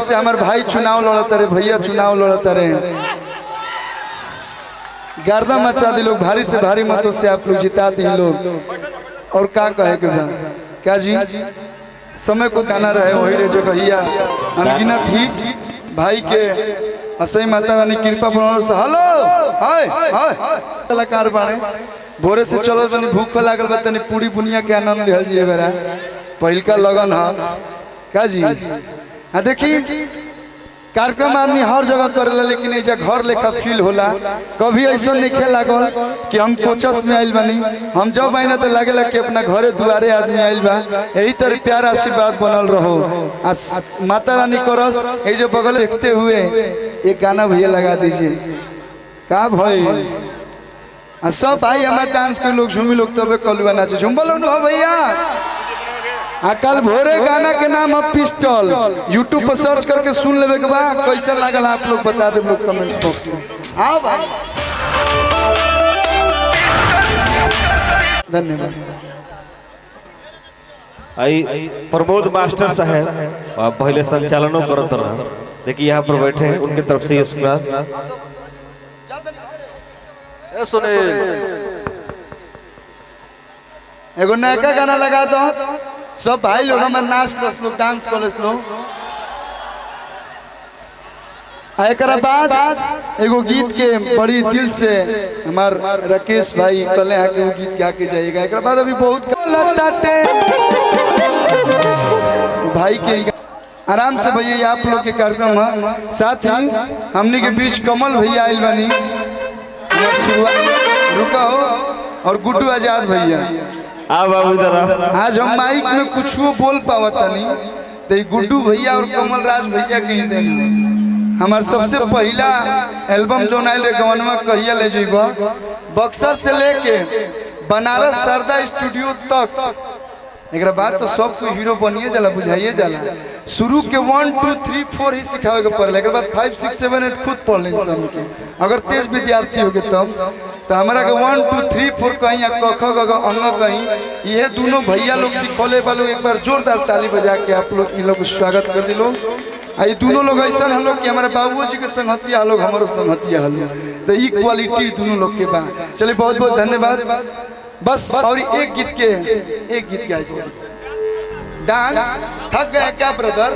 से हमारे भाई चुनाव लड़ता रहे, भैया चुनाव लड़ता रहे, गर्दा मचा दी लोग, भारी से भारी मतों से आप लोग जिता दी लोग। और क्या कहे के बा क्या जी, समय को दाना रहे वही रे जगहिया अनगिनत हिट भाई के असई माता रानी कृपा से। हेलो हाय हाय कलाकार बाणे भोरे से चलो तनी भूख लागल बा, तनी पूरी बुनिया के आनंद लिहल जी बेरा पहिलका लगन है का जी। हाँ देखी कार्यक्रम आदमी हर जगह करेला, लेकिन एजा घर लेखा फील होला। कभी ऐसा नहीं लागल कि हम कोचस में आइल बनी, हम जब आईना तो लगेला कि अपना घरे दुआरे आदमी आइल बा। यही तरह प्यार आशीर्वाद बनल रहो। माता रानी करस ये जो बगल देखते हुए एक गाना भैया लगा दीजिए का भाई। सब भाई हमारे डांस के लोग झूमी लोग तब कलुआ नाचे झूम बोलो हो भैया। कल भोरे गाना के नाम है पिस्टल, यूट्यूब पर सर्च करके सुन लेवे के बाद कैसा लागल आप लोग बता दे लोग कमेंट बॉक्स में। आओ भाई धन्यवाद। आई प्रमोद मास्टर साहब पहले संचालनों करत रहा, देखिए यहाँ पर बैठे हैं, उनके तरफ से सुनील एगो नया गाना लगा दो। सब भाई लोग हमारे नाच लो, डांस कर लो। एक बाद एगो गीत के बड़ी दिल से हमार राकेश भाई कले हैं कि वो गीत गा के जाएगा। एक बाद अभी बहुत भाई के आराम से भैया आप लोग के कार्यक्रम है। साथ ही हमने के बीच कमल भैया आइल बनी, रुका हो, और गुड्डू आजाद भैया। आज हम माइक में कुछ बोल पावता नहीं, तो गुड्डू भैया और कमल राज भैया के ही देना। हमार सबसे पहला एल्बम जो नाइल गवनवा कहिया ले जेबा, बक्सर से लेके बनारस शारदा स्टूडियो तक। एक बाद तो सब कोई हीरो बनिए जाला, बुझाइए जाला। शुरू के 1 2 3 4 ही सिखावे के पड़े, एक बाद 5 6 7 8 खुद पढ़ लें सब के। अगर तेज विद्यार्थी हो गए तब तो हमारा के 1 2 3 4 कहीं या क ख ग अंग कहीं, ये दोनों भैया लोग सिखौले वालों। एक बार जोरदार ताली बजा के आप लोग इन लोग को स्वागत कर दिलो। ये दोनों लोग ऐसा हलो कि हमारे बाबू जी के संगतिया लोग हमारो संगतिया हलो, तो ये क्वालिटी दोनों लोग के बा। चलिए बहुत बहुत धन्यवाद। बस और एक गीत गाए। डांस थक गया क्या ब्रदर?